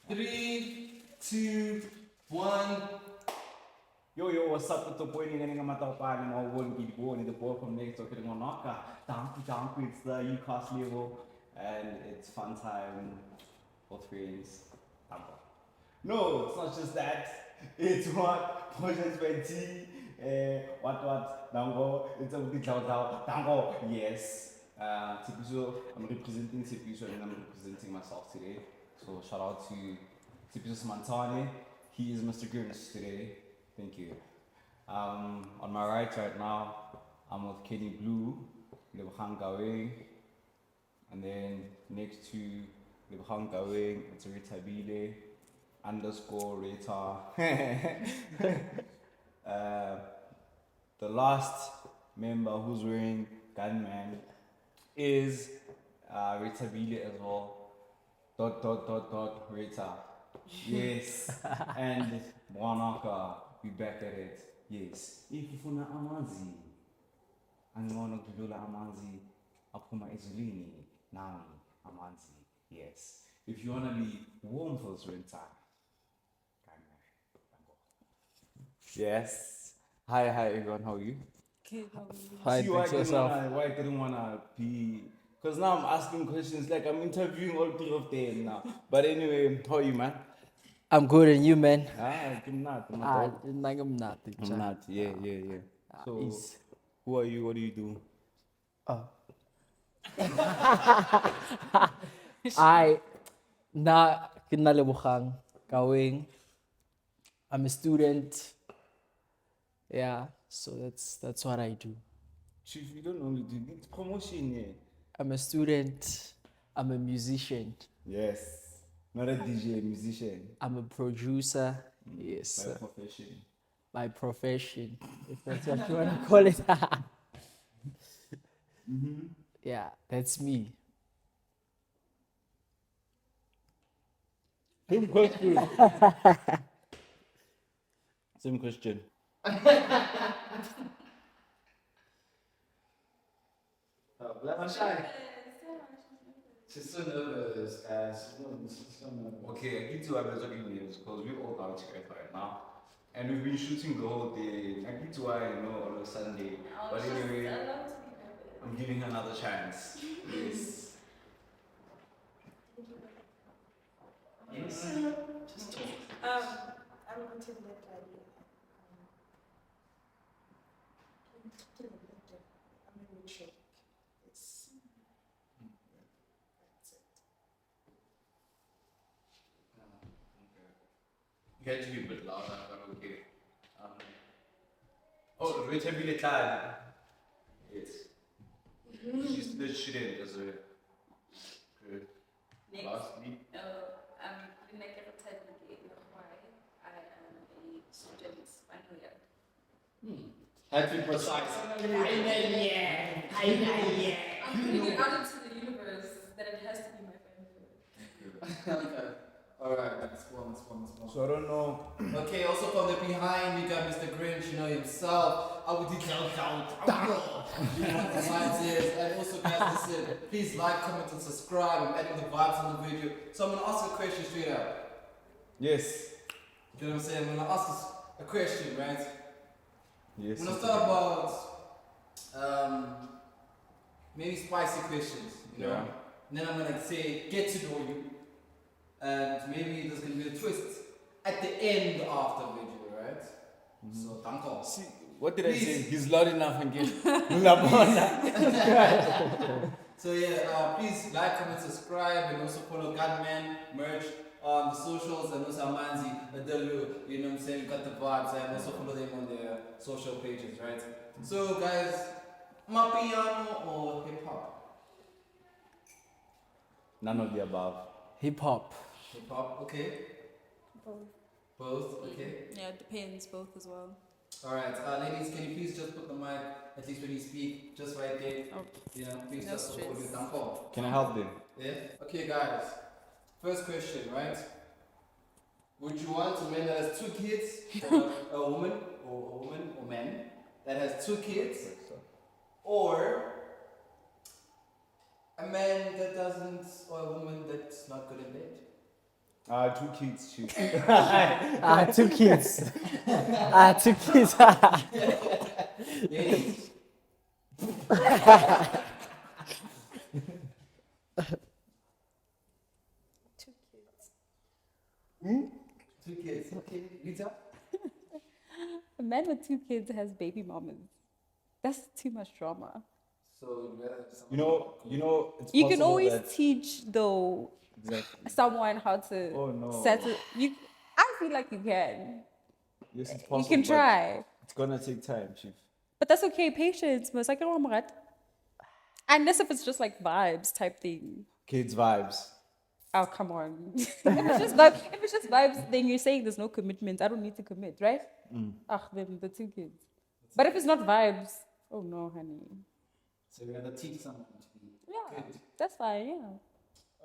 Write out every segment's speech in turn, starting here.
3, 2, 1. Yo, what's up? Ito po yung nga mataupan ng all people in the board from next to kidding on Naka. Tanku, it's the UCAS level and it's fun time for friends. Tanku. No, it's not just that. It's what? Project 20. What? Tango. It's a bit down. Tango. Yes. Tipiso, I'm representing Tipiso and I'm representing myself today. So shout out to Tipiso Smantane. He is Mr. Grinch today. Thank you. On my right now, I'm with Kenny Blue, Lebhan Gawing, and then next to Lebhan Gawing, it's Rita Bile, _ Rita. The last member who's wearing Gunman is Rita Bile as well. ... Rita. Yes. And Mwanaka, we back at it. Yes. If you funa amanzi, angona kudlula amanzi, apuma ezulini, nami amanzi. Yes. If you wanna be warm for this winter, yes. Hi everyone, how are you? Okay, how are you? Hi, See thanks yourself. why I didn't wanna be, because now I'm asking questions like I'm interviewing all three of them now. But anyway, how are you, man? I'm good, and you, man? I'm not. I'm not. I'm not. Yeah. So, Is who are you? What do you do? I na kinalimukhang kawing. I'm a student. Yeah, so that's what I do. Chief, you don't only do it's promotion, yeah. I'm a student. I'm a musician. Yes. Not a DJ, musician. I'm a producer. Yes, By profession. by profession, if that's what you wanna call it. Yeah, that's me. Same question. Same question. She's so nervous, guys. She's so nervous. Okay, I get to have better names because we all got together right now. And we've been shooting the whole day. I get to why on a Sunday. But anyway, I'm giving her another chance. Yes. Just talk. I'm going to let Daddy. I'm going to check. It's. That's it. You had to be a bit louder, but okay. Oh, Rita Bile Tad. Yes. She's the student as well. Good. Next, Lastly. I'm Rineke Rotadike Nokwai. I am a student final year. Had to be precise. I'm putting it out into the universe that it has to be my final year. Okay. Alright, that's one. So I don't know. Okay, also from the behind, we got Mr. Grinch, himself. I would declare out. You know what the vibes is. And also, guys, listen, please like, comment, and subscribe. I'm adding the vibes on the video. So I'm going to ask a question straight up. Yes. You know what I'm saying? I'm going to ask us a question, right? Yes. I'm going to start about maybe spicy questions, you know? Yeah. And then I'm going to say, get to know you. And maybe there's going to be a twist at the end after the video, right? So, thank you. See, what did I Please. say? He's loud enough and get. So yeah, please like, comment, subscribe, and also follow Gunman merch on the socials, and also Amanzi, Adalu, you know what I'm saying? We got the vibes, and also follow them on their social pages, right? So guys, Mapiano or hip hop? None of the above. Hip hop. Hip hop, okay. Both. Both, okay. Yeah, it depends, both as well. Alright, ladies, can you please just put the mic, at least when you speak, just right there? Oh. You know, please No just stress. hold it down. Oh. Can I help them? Yeah? Okay, guys. First question, right? Would you want a man that has 2 kids, or a woman or man that has 2 kids, or a man that doesn't, or a woman that's not good in bed? Two kids too. 2 kids. 2 kids. Ladies. Two kids. 2 kids. Okay, Rita? A man with 2 kids has baby mamas. That's too much drama. So you'd rather have someone It's You can possible always that- teach though Exactly. someone how to Oh, no. settle. I feel like you can. Yes, it's You possible. can but try. It's gonna take time, chief. But that's okay. Patience. Mas I can unless if it's just like vibes type thing. Kids vibes. Oh, come on. If it's just vibes, then you're saying there's no commitment. I don't need to commit, right? Then the 2 kids. But if it's not vibes, oh no, honey. So you'd rather teach someone to be Yeah, good. that's fine, yeah.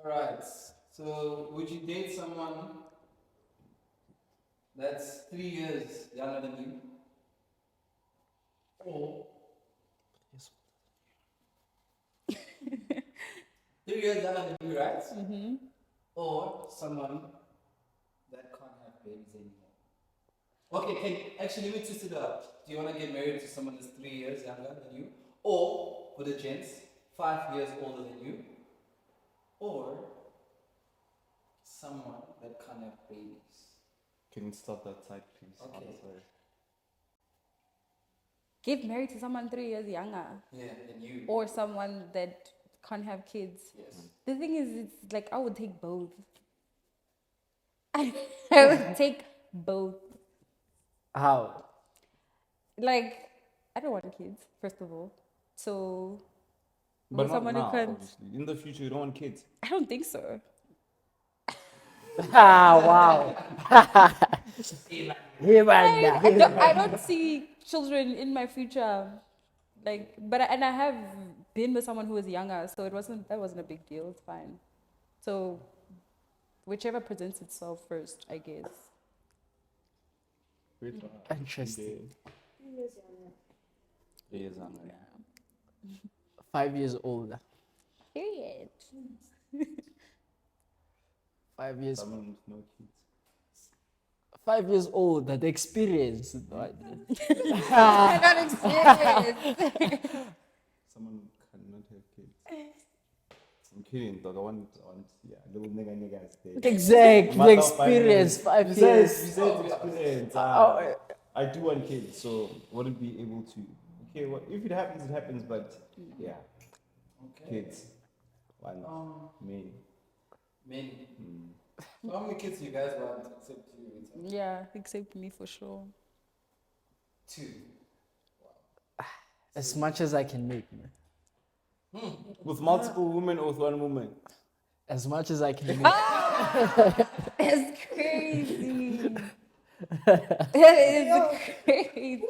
Alright. So would you date someone that's 3 years younger than you? Or 3 years younger than you, right? Mm-hmm. Or someone that can't have babies anymore. Okay, actually let me twist it up. Do you want to get married to someone that's 3 years younger than you? Or, for the gents, 5 years older than you? Or someone that can't have babies? Can you stop that side, please? Okay. I'm sorry. Get married to someone 3 years younger. Yeah, than you. Or someone that can't have kids. Yes. The thing is, it's like I would take both. I would take both. How? Like, I don't want kids, first of all. So, But not someone now, who can't. obviously. In the future, you don't want kids. I don't think so. Wow. I don't see children in my future. Like, and I have been with someone who was younger, so that wasn't a big deal. It's fine. So, whichever presents itself first, I guess. Interesting. 3 years younger. Years younger. 5 years older. Period. 5 years. Someone with no kids. 5 years older. The experience. Right? I got experience. Someone cannot have kids. I'm kidding, though. I want, yeah, little niggas there. Exact. The Matter of 5 experience. years. 5 Besides- years. besides experience, Oh, I do want kids, so wouldn't be able to. Okay, well, if it happens, it happens. But yeah, Okay. kids. Why not? Me. Many. So how many kids do you guys want except you, Rita? Yeah, except me for sure. 2. as much as I can make, man. With multiple women or with one woman? As much as I can make. That's crazy. That is crazy.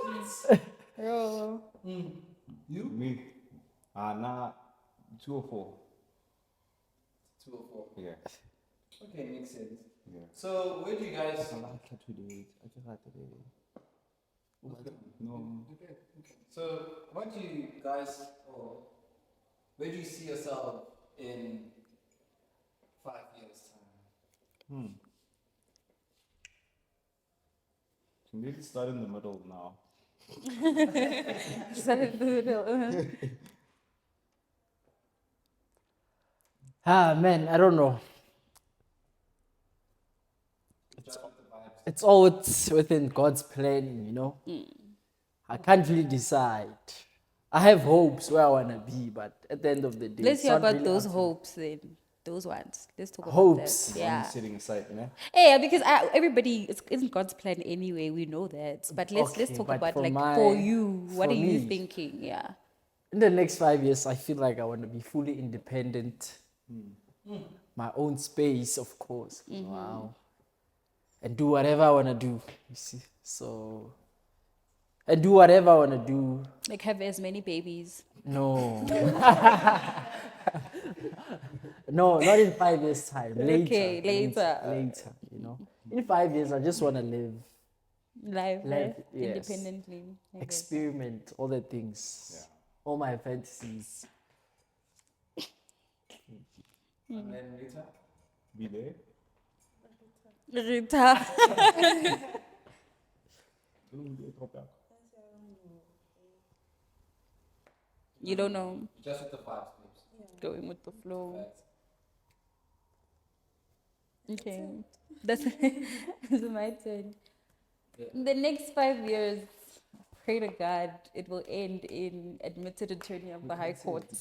Bro. You? Me? Nah. 2 or 4. 2 or 4. Yeah. Okay, makes sense. Yeah. So where do you guys? No. Okay. So what do you guys, or where do you see yourself in 5 years' time? Can we start in the middle now? Man, I don't know. Just with the vibes. It's all within God's plan, you know. I can't really decide. I have hopes where I want to be, but at the end of the day, Let's it's hear not about really those up to- hopes then. Those ones. Let's talk about Hopes. that. Yeah. Sitting aside, you know? Yeah, because everybody it's isn't God's plan anyway. We know that. But let's Okay, talk but about for like my- for you. What for are you me- thinking? Yeah. In the next 5 years, I feel like I want to be fully independent. My own space, of course. Wow. And do whatever I want to do, you see. So, and do whatever I want to do. Like have as many babies. No. No, not in 5 years' time. Later. Okay, later. Later, you know. In 5 years, I just want to live, Live yes. independently. I guess. experiment, all the things, all my fantasies. And then Rita? Be there? Rita. You don't know. Just with the vibes, babes. Going with the flow. Facts. Okay. That's it's my turn. In the next 5 years, pray to God it will end in admitted attorney of the High Court.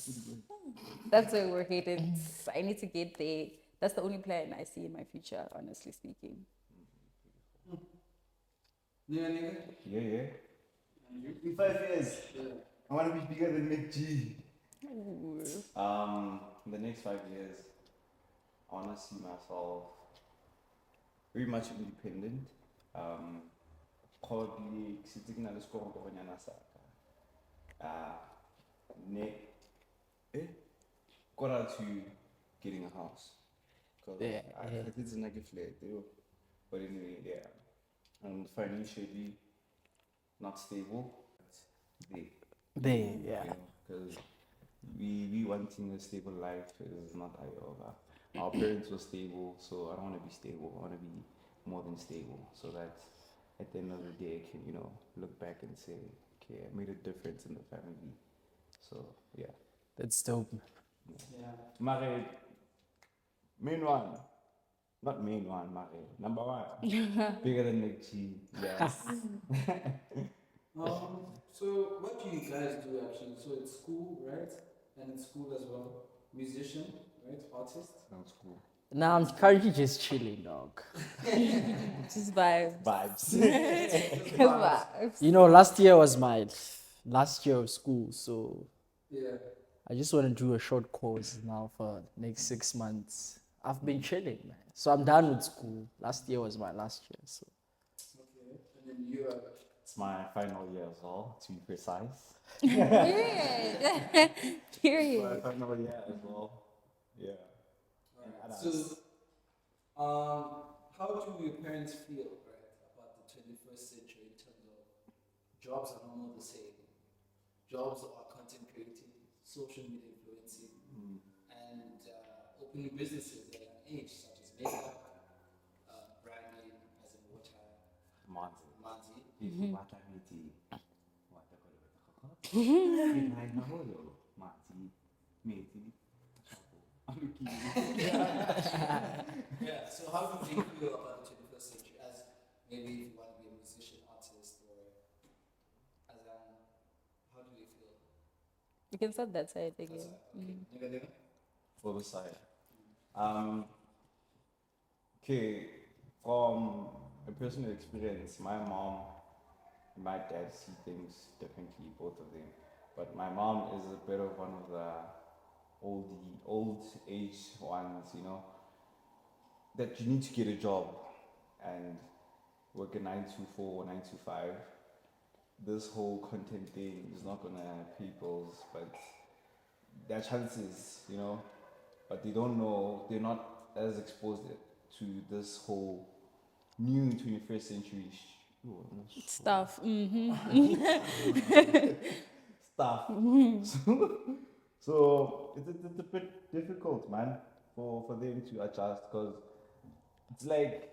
That's where we're headed. I need to get there. That's the only plan I see in my future, honestly speaking. Nigga. Yeah. In 5 years, I want to be bigger than McG. Ooh. In the next 5 years, I want to see myself very much independent. Probably sitting at the score of Gonyana Saka. Got out to getting a house. Because Yeah. I did like a flat, but anyway, yeah. And financially not stable. There, yeah. Because we wanting a stable life is not over. Our parents were stable, so I don't want to be stable. I want to be more than stable, so that at the end of the day, I can look back and say, okay, I made a difference in the family. So yeah. That's dope. Yeah. Mare, main one, not main one, Mare, number one, bigger than McG. Yes. So what do you guys do actually? So it's school, right? And it's school as well. Musician, right? Artist. Sounds cool. Now I'm currently just chilling, dog. Just vibes. Vibes. Vibes. You know, last year was my last year of school, so Yeah. I just want to do a short course now for next 6 months. I've been chilling, man. So I'm done with school. Last year was my last year, so Okay. And then you are. It's my final year as well, to be precise. Period. My Period. final year as well. Yeah. Alright. So, how do your parents feel, right, about the 21st century in terms of jobs are no more the same? Jobs are content creating, social media influencing, and opening businesses at an age such as makeup, branding, as in water, Manzi. Manzi. If you want to meet Manzi, Meti. Yeah, so how do you feel about the 21st century as maybe if you want to be a musician, artist, or as how do you feel? You can start that side again. Okay. Nigga. For the side. Okay, from a personal experience, my mom and my dad see things differently, both of them. But my mom is a bit of one of the old age ones, that you need to get a job and work a 9 to 4 or 9 to 5. This whole content thing is not gonna pay bills, but their chances, but they don't know, they're not as exposed to this whole new 21st century Stuff. stuff. So it's a bit difficult, man, for them to adjust, because it's like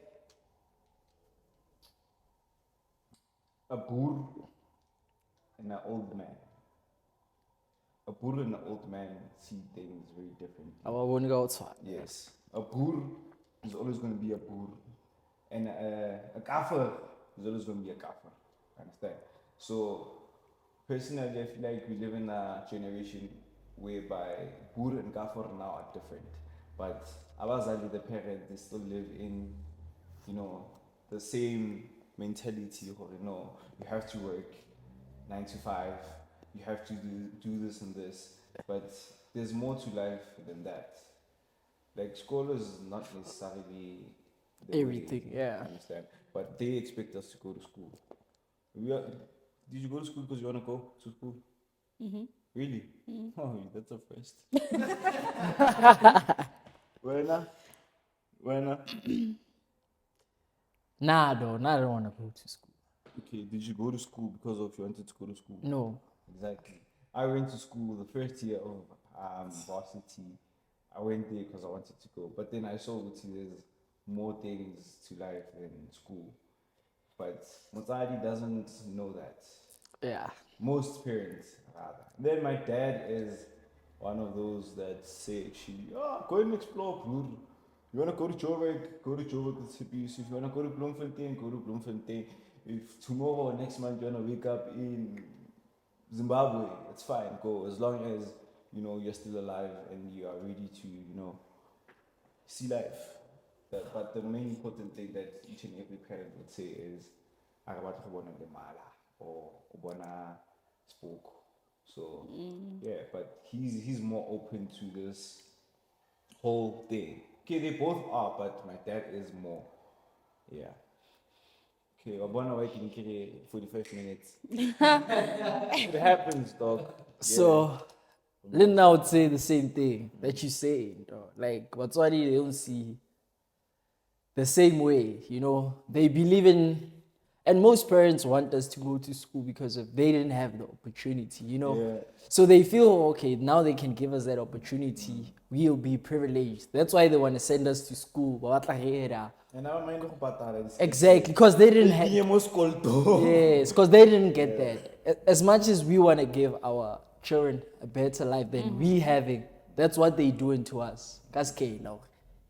a boer and an old man. A boer and an old man see things very differently. I won't go outside. Yes. A boer is always going to be a boer. And a kafir is always going to be a kafir. Understand? So, personally, I feel like we live in a generation whereby boer and kafir now are different. But abazali, the parents, they still live in, the same mentality. You have to work 9 to 5. You have to do this and this. But there's more to life than that. Like, school is not necessarily Everything, yeah. Understand? But they expect us to go to school. Did you go to school because you want to go to school? Mm-hmm. Really? Mm-hmm. Oh, that's a first. Buena? Nah, though. Nah, I don't want to go to school. Okay, did you go to school because of you wanted to go to school? No. Exactly. I went to school the first year of varsity. I went there because I wanted to go. But then I saw Gutierrez more things to life than school. But Mozadi doesn't know that. Yeah. Most parents, rather. Then my dad is one of those that say, actually, go and explore, bro. You want to go to Joburg? Go to Joburg, it's a piece. If you want to go to Bloemfontein, go to Bloemfontein. If tomorrow or next month you want to wake up in Zimbabwe, it's fine, go. As long as, you're still alive and you are ready to, see life. But the main important thing that each and every parent would say is, "Akabatla go bona le mala," or "Ubona spoke." So yeah, but he's more open to this whole thing. Okay, they both are, but my dad is more. Yeah. Okay, Ubona waiting 45 minutes. It happens, dog. So, Lynn would say the same thing that you say. Like, Batswadi, they don't see the same way, They believe in, and most parents want us to go to school because of they didn't have the opportunity, Yeah. So they feel, okay, now they can give us that opportunity. We'll be privileged. That's why they want to send us to school. And I mind Exactly, because they didn't have. have. Yes, because they didn't get that. As much as we want to give our children a better life than we having, that's what they doing to us. Scale,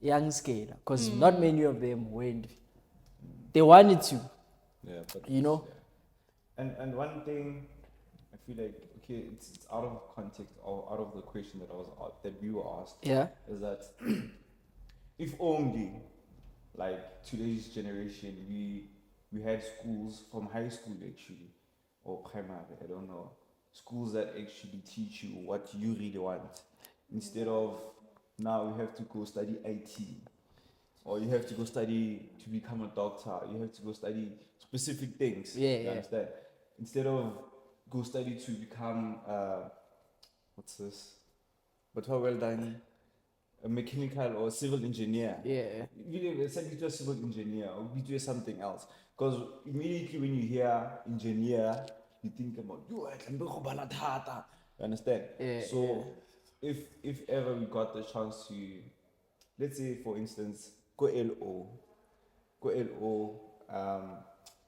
young scale, because not many of them went. They wanted to, Yeah, but Yeah. And one thing I feel like it's out of context or out of the question that we were asked. Yeah. Is that if only like today's generation we had schools from high school actually or primary, I don't know, schools that actually teach you what you really want instead of now you have to go study IT or you have to go study to become a doctor, you have to go study specific things. Yeah, You yeah. understand? Instead of go study to become what's this? But how well done? A mechanical or civil engineer. Yeah. Really, send you to a civil engineer or be to something else. Because immediately when you hear engineer, you think about you understand? Yeah, So if ever we got the chance to, let's say for instance, go LO, is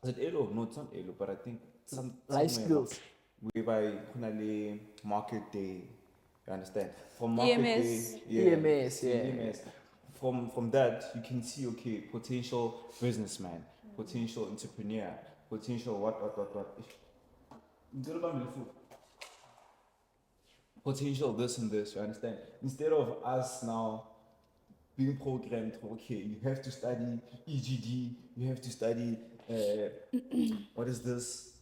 it LO? No, it's not LO, but I think Life somewhere skills. whereby kunale market day, you understand? From market EMS. day, yeah, EMS, yeah. EMS. From that you can see potential businessman, potential entrepreneur, potential what. Potential this and this, you understand? Instead of us now being programmed, you have to study EGD, you have to study, what is this?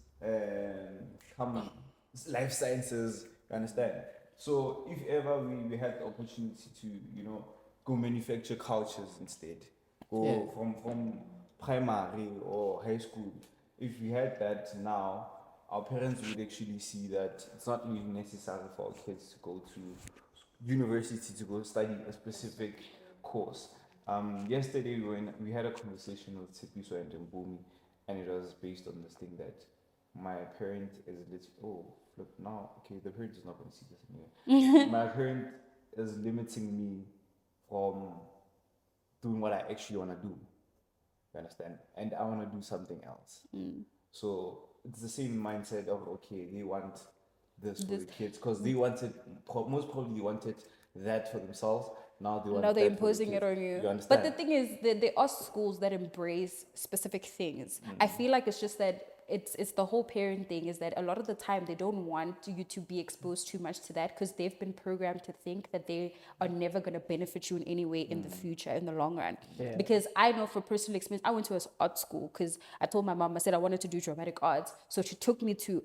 Life sciences, you understand? So if ever we had the opportunity to, go manufacture cultures instead, go from primary or high school, if we had that now, our parents would actually see that it's not really necessary for our kids to go to university to go study a specific course. Yesterday we had a conversation with Sipiso and Mbumi, and it was based on this thing that my parent is the parent is not going to see this anyway. My parent is limiting me from doing what I actually want to do. You understand? And I want to do something else. So it's the same mindset of they want this for the kids because they wanted most probably they wanted that for themselves. Now they want Now they're that for the imposing it kids. on you. You understand? But the thing is, there are schools that embrace specific things. I feel like it's just that it's the whole parent thing is that a lot of the time they don't want you to be exposed too much to that because they've been programmed to think that they are never going to benefit you in any way in the future, in the long run. Yeah. Because I know for personal experience, I went to an art school because I told my mom, I said I wanted to do dramatic arts. So she took me to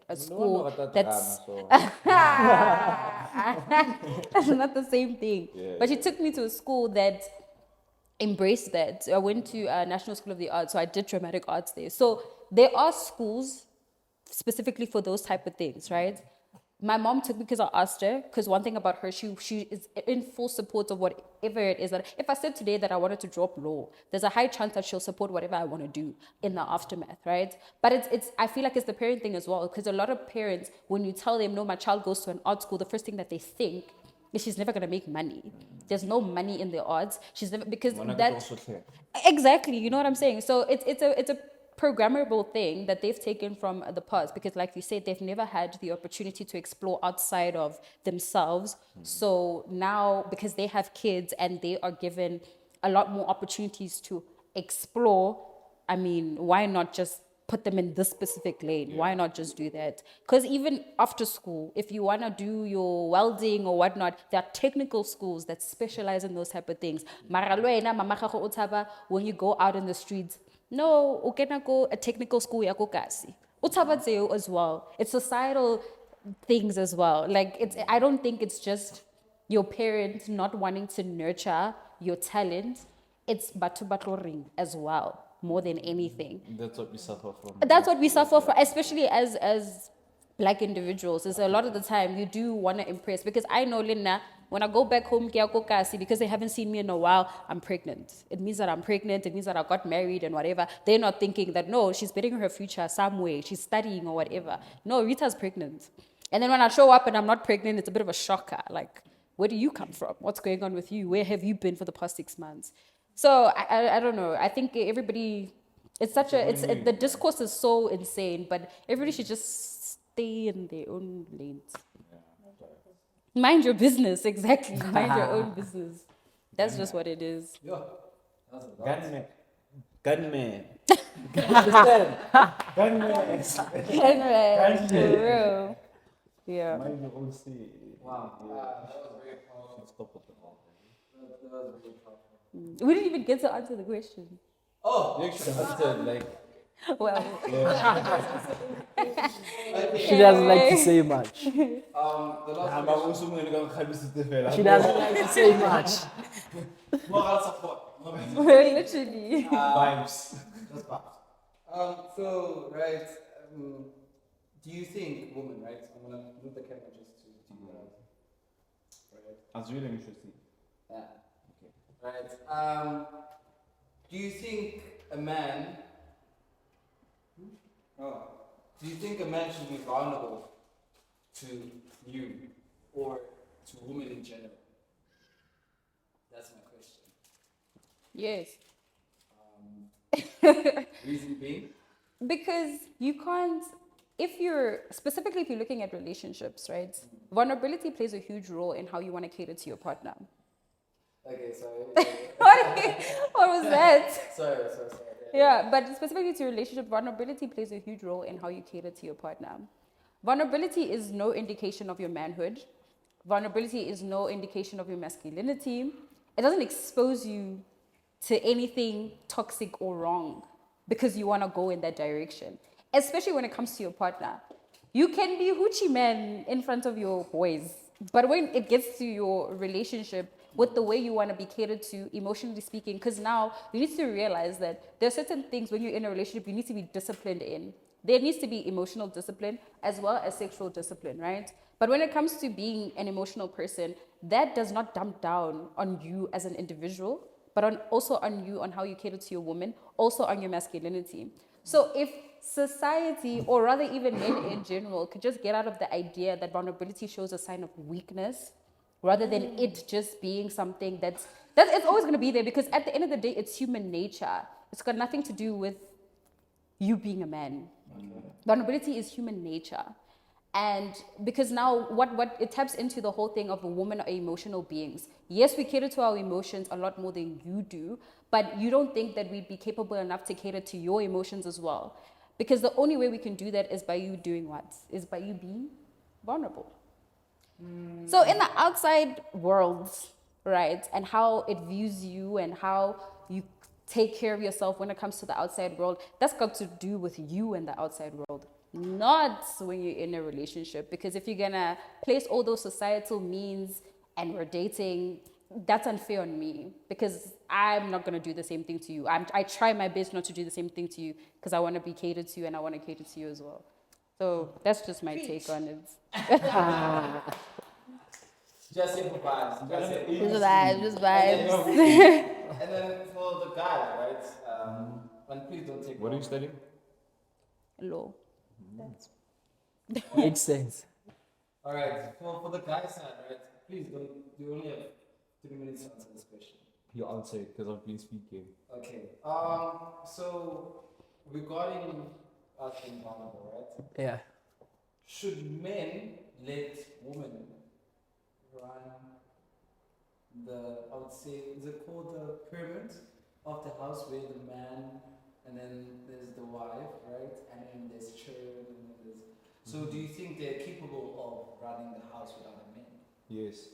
a school that's... It's not the same thing. But she took me to a school that embraced that. I went to National School of the Arts, so I did dramatic arts there. So there are schools specifically for those type of things, right? My mom took me because I asked her, because one thing about her, she is in full support of whatever it is. That if I said today that I wanted to drop law, there's a high chance that she'll support whatever I want to do in the aftermath, right? But it's I feel like it's the parent thing as well, because a lot of parents, when you tell them, no, my child goes to an art school, the first thing that they think she's never gonna make money. There's no money in the odds. She's never because Wanna get that also clear. exactly. You know what I'm saying? So it's a programmable thing that they've taken from the past because, like you said, they've never had the opportunity to explore outside of themselves. So now, because they have kids and they are given a lot more opportunities to explore, I mean, why not just put them in this specific lane? Why not just do that? Because even after school, if you want to do your welding or whatnot, there are technical schools that specialize in those type of things. Mara lo wena, mama gago o tshaba, when you go out in the streets, no, o kena ko a technical school ya ko kasi. O tshaba tseo as well. It's societal things as well. Like I don't think it's just your parents not wanting to nurture your talent. It's batu ring as well, more than anything. That's what we suffer from. That's what we suffer from, especially as black individuals. Is a lot of the time you do want to impress because I know Lina. When I go back home, because they haven't seen me in a while, I'm pregnant. It means that I'm pregnant. It means that I got married and whatever. They're not thinking that, no, she's betting her future some way. She's studying or whatever. No, Rita's pregnant. And then when I show up and I'm not pregnant, it's a bit of a shocker. Like, where do you come from? What's going on with you? Where have you been for the past 6 months? So I don't know. I think everybody, the discourse is so insane, but everybody should just stay in their own lanes. Mind your business, exactly. Mind your own business. That's just what it is. Yeah. That's a lot. Gunman. Gunman. Understand? Gunman. Anyway, for real. Yeah. Mind your own sea. Wow. That was very powerful. Stop with the mouth. That was really powerful. We didn't even get to answer the question. Oh, You should have said, like, Well, She doesn't like to say much. the last question. She doesn't like to say much. Moral support. literally. Vibes. That's vibes. So, right, do you think, woman, right? I'm gonna move the camera just to you, right? That's really interesting. Yeah. Okay. Right. Do you think a man? Oh. Do you think a man should be vulnerable to you or to women in general? That's my question. Yes. Reason being? Because you can't, if you're looking at relationships, right? Vulnerability plays a huge role in how you want to cater to your partner. Okay, sorry. What was that? Sorry. Yeah, but specifically to relationship, vulnerability plays a huge role in how you cater to your partner. Vulnerability is no indication of your manhood. Vulnerability is no indication of your masculinity. It doesn't expose you to anything toxic or wrong because you want to go in that direction, especially when it comes to your partner. You can be hoochie man in front of your boys, but when it gets to your relationship, with the way you want to be catered to, emotionally speaking, because now you need to realize that there are certain things when you're in a relationship you need to be disciplined in. There needs to be emotional discipline as well as sexual discipline, right? But when it comes to being an emotional person, that does not dump down on you as an individual, but also on you, on how you cater to your woman, also on your masculinity. So if society, or rather even men in general, could just get out of the idea that vulnerability shows a sign of weakness, rather than it just being something that it's always going to be there, because at the end of the day, it's human nature. It's got nothing to do with you being a man. Vulnerability is human nature. And because now what it taps into the whole thing of a woman are emotional beings. Yes, we cater to our emotions a lot more than you do, but you don't think that we'd be capable enough to cater to your emotions as well. Because the only way we can do that is by you doing what? Is by you being vulnerable. So in the outside world, right, and how it views you and how you take care of yourself when it comes to the outside world, that's got to do with you and the outside world, not when you're in a relationship. Because if you're gonna place all those societal means and we're dating, that's unfair on me, because I'm not gonna do the same thing to you. I try my best not to do the same thing to you because I want to be catered to and I want to cater to you as well. So that's just my take on it. Just simple vibes. Just vibes. And then for the guy, right? And please don't take. What are you studying? Law. Makes sense. All right. For the guy side, right? Please don't. You only have 3 minutes to answer this question. You answer it because I've been speaking. Okay. So regarding us being vulnerable, right? Yeah. Should men let women run I would say, is it called the pyramid of the house where the man and then there's the wife, right? And then there's children and then there's. So do you think they're capable of running the house without a man? Yes.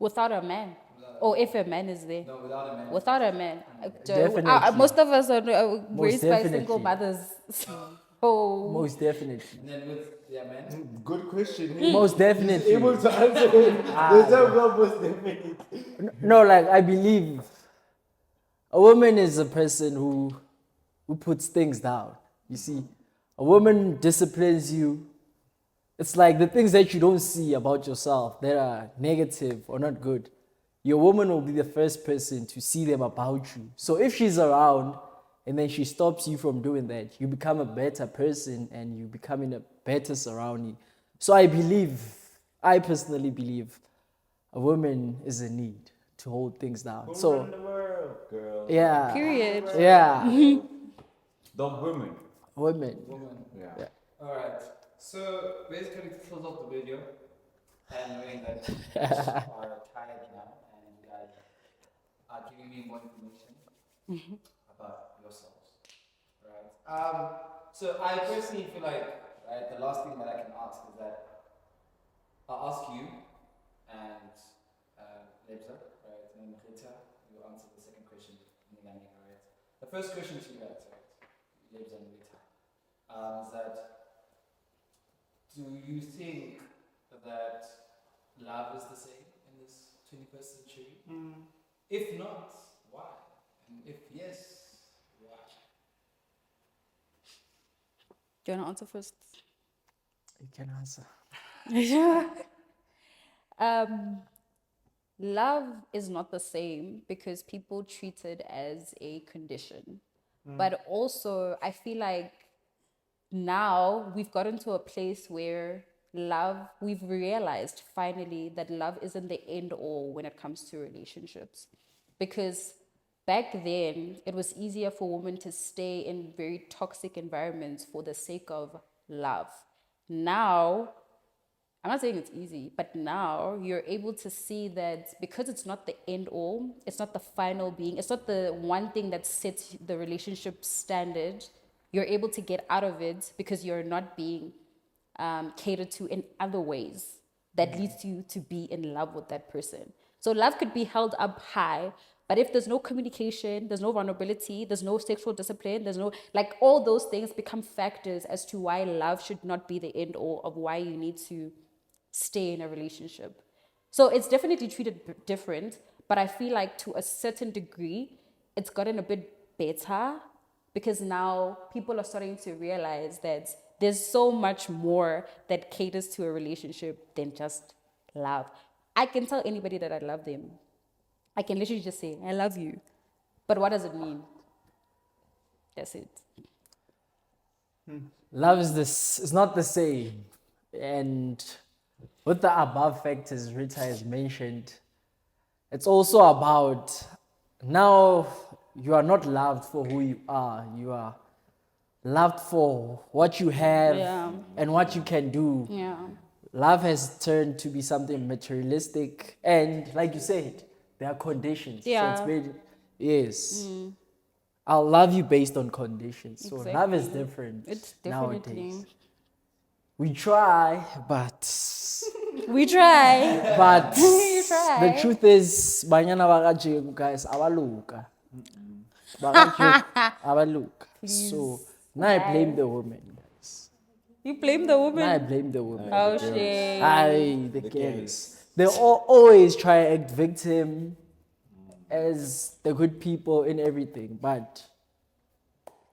Without a man. Without Or if a man is there. No, without a man. Without a man. Definitely. Most of us are Most raised by single definitely. mothers. Oh. Most definitely. And then with their man? Good question. Most definitely. Able to answer it. There's no most definite. No, like I believe a woman is a person who puts things down. You see, a woman disciplines you. It's like the things that you don't see about yourself that are negative or not good. Your woman will be the first person to see them about you. So if she's around and then she stops you from doing that, you become a better person and you become in a better surrounding. So I personally believe a woman is in need to hold things down. So in the world, girl. yeah. Period. Yeah. The women. Women. Woman. Yeah. Alright. So basically to close off the video and knowing that you are tired now and you guys are giving me more information about yourselves. Right. So I personally feel like the last thing that I can ask is that I'll ask you and Lebza, right? And then Rita, you answer the second question, right? The first question to you guys, right? Lebza and Rita, is that do you think that love is the same in this 21st century? If not, why? And if yes, why? Do you want to answer first? You can answer. Love is not the same because people treat it as a condition. But also, I feel like now we've gotten to a place where we've realized finally that love isn't the end all when it comes to relationships. Because back then, it was easier for women to stay in very toxic environments for the sake of love. Now, I'm not saying it's easy, but now you're able to see that because it's not the end all, it's not the final being, it's not the one thing that sets the relationship standard, you're able to get out of it because you're not being catered to in other ways that leads you to be in love with that person. So love could be held up high, but if there's no communication, there's no vulnerability, there's no sexual discipline, there's no, like all those things become factors as to why love should not be the end all of why you need to stay in a relationship. So it's definitely treated different, but I feel like to a certain degree, it's gotten a bit better because now people are starting to realize that there's so much more that caters to a relationship than just love. I can tell anybody that I love them. I can literally just say, I love you. But what does it mean? That's it. Love is not the same. And with the above factors Rita has mentioned, it's also about now you are not loved for who you are. You are loved for what you have and what you can do. Yeah. Love has turned to be something materialistic. And like you said, there are conditions. Yeah. So it's made, yes. I'll love you based on conditions. So love is Exactly. different It's definitely. nowadays. We try, but We try. you try. The truth is, banyana bakajeku guys, abaluka. Bakajeku, abaluka. So now I blame the woman, guys. You blame the woman? Now I blame the woman. Oh, shit. Aye, the girls. They always try to act victim as the good people in everything, but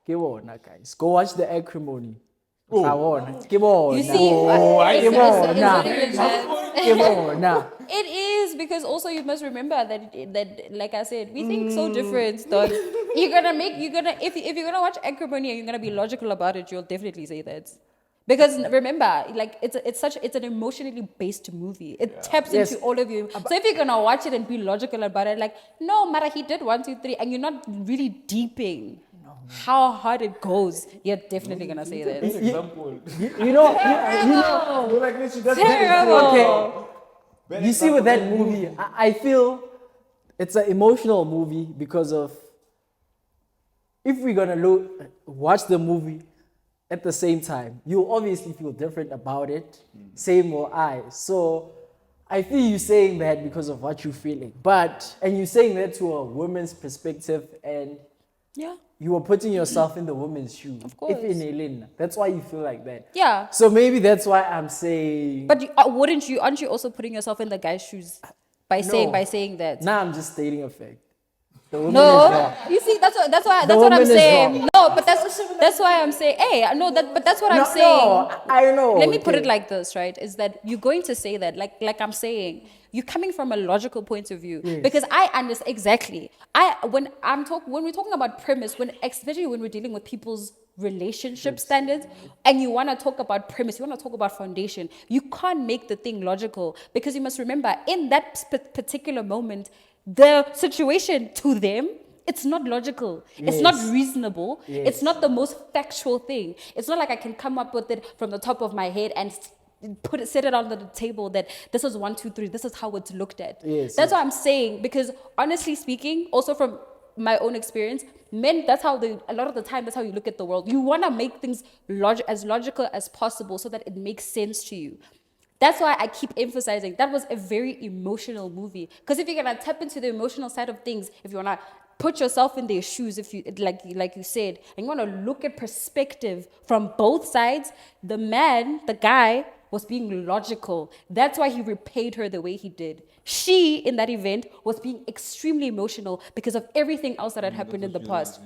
give on, guys. Go watch the acrimony. Give on. You see, Give on, nah. it's not even that. Give on, nah. It is because also you must remember that like I said, we think so different, dog. If you're gonna watch acrimony and you're gonna be logical about it, you'll definitely say that. Because remember, like it's an emotionally based movie. It taps Yes. into all of you. So if you're gonna watch it and be logical about it, like no, Mara, he did 1, 2, 3, and you're not really deeping how hard it goes, you're definitely gonna say that. Best example. You know, Terrible. Like this, she does Terrible. okay. Best You see, with that example. movie, I feel it's an emotional movie because of if we're gonna watch the movie at the same time, you'll obviously feel different about it. Same will I. So I feel you saying that because of what you're feeling, and you're saying that to a woman's perspective, and Yeah. you are putting yourself in the woman's shoe. Of course. If in Elena, that's why you feel like that. Yeah. So maybe that's why I'm saying. But aren't you also putting yourself in the guy's shoes by saying that? Now I'm just stating a fact. The woman is No, wrong. you see, that's what I'm woman is saying. wrong. No, but that's why I'm saying. Hey, no, but that's what I'm No, saying. I know. Let me put okay. it like this, right? Is that you're going to say that, like I'm saying, you're coming from a logical point of view because I understand exactly. When we're talking about premise, especially when we're dealing with people's relationship standards, and you want to talk about premise, you want to talk about foundation, you can't make the thing logical because you must remember in that particular moment, the situation to them. It's not logical. It's not reasonable. Yes. It's not the most factual thing. It's not like I can come up with it from the top of my head and set it on the table that this is 1, 2, 3. This is how it's looked at. Yes, That's what I'm saying because honestly speaking, also from my own experience, men, a lot of the time, that's how you look at the world. You want to make things as logical as possible so that it makes sense to you. That's why I keep emphasizing that was a very emotional movie. Because if you're gonna tap into the emotional side of things, if you wanna put yourself in their shoes, if you like you said, and you wanna look at perspective from both sides, the guy was being logical. That's why he repaid her the way he did. She, in that event, was being extremely emotional because of everything else that had happened in the past.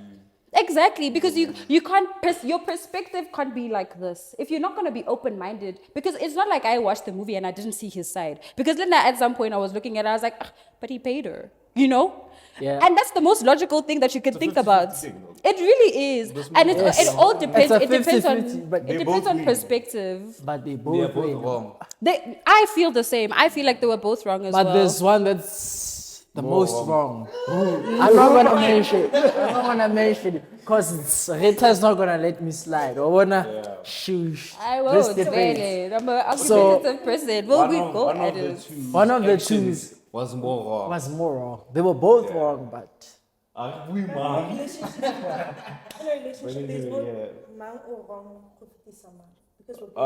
Exactly, because you can't, your perspective can't be like this. If you're not going to be open-minded, because it's not like I watched the movie and I didn't see his side. Because then at some point I was looking at it, I was like, but he paid her, you know? Yeah. And that's the most logical thing that you can think about. It really is. And it all depends. It's a It depends 50-50, on, but it they depends both on win. perspective. But they They are both both win. wrong. I feel the same. I feel like they were both wrong as But well. there's one that's the More most wrong. I'm not gonna mention it. I'm not gonna mention it because Rita's not gonna let me slide. I wanna shush. I Just won't, depends. really. I'm an So- argumentative person. Will we go one at of the it? two One of the actions twos was more wrong. was more wrong. They were both wrong, but We In a man. relationship, there's no man or wrong with someone because we're both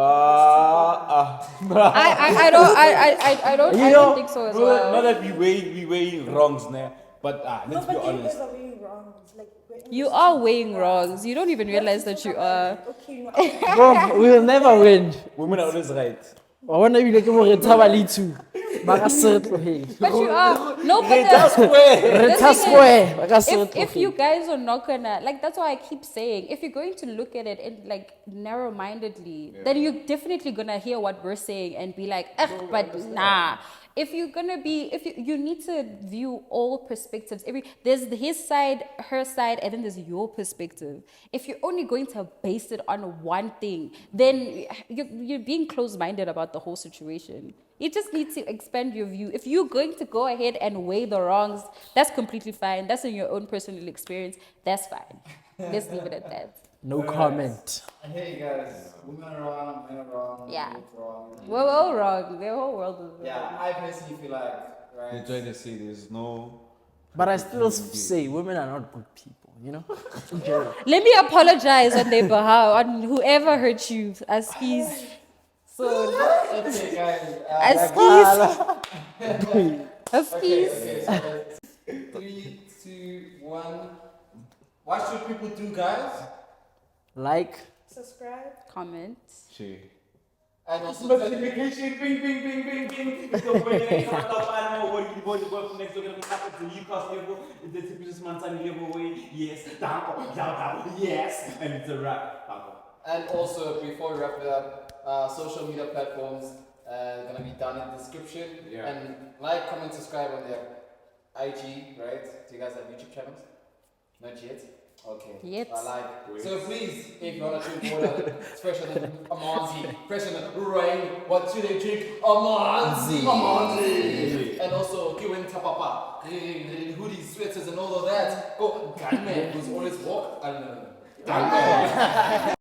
I don't You know, think so as Not well. that we weigh wrongs now, but let's be Nobody honest. is weighing wrong. It's like we're in You this are situation. weighing wrongs. You don't even realize that you are. Okay, no, bro, we'll never win. Women are always right. I wanna be like Rita Bali too. But I said hey. But you are. No, but That's the where. Rita thing is, square. Like I said if you guys are not gonna, like, that's why I keep saying, if you're going to look at it in like narrow-mindedly, then you're definitely gonna hear what we're saying and be like, ugh, but nah. If you're gonna be, you need to view all perspectives. There's his side, her side, and then there's your perspective. If you're only going to base it on one thing, then you're being closed-minded about the whole situation. You just need to expand your view. If you're going to go ahead and weigh the wrongs, that's completely fine. That's in your own personal experience. That's fine. Let's leave it at that. No comment. Hey guys, women are wrong, men are wrong, Yeah. both wrong. We're all wrong. The whole world is wrong. Yeah, I personally feel like, They right? try to say there's no. But I still say women are not good people, you know? In general. Let me apologize on their behalf, on whoever hurt you. Askies. So, Okay guys, Askies. Askies. okay, so 3, 2, 1. What should people do, guys? Like, subscribe. Comment. She. And also, Notification, bing, bing, bing, bing, bing. So when you come up, I don't know what you want to go next. We're gonna happen to UCAS level, the typical Mansani level way. Yes, yes, and it's a wrap. and also, before we wrap it up, social media platforms gonna be down in the description. Yeah. And like, comment, subscribe on their IG, right? Do you guys have YouTube channels? Not yet. Okay. Yet. I like. So please, if you want to drink water, it's fresher than a Monzi, fresher than rain. What should they drink? A Monzi. A Monzi. And also, Kiwin Tapapa, hoodies, sweaters, and all of that. Go, Gunman, who's always walk. I don't know. Gunman.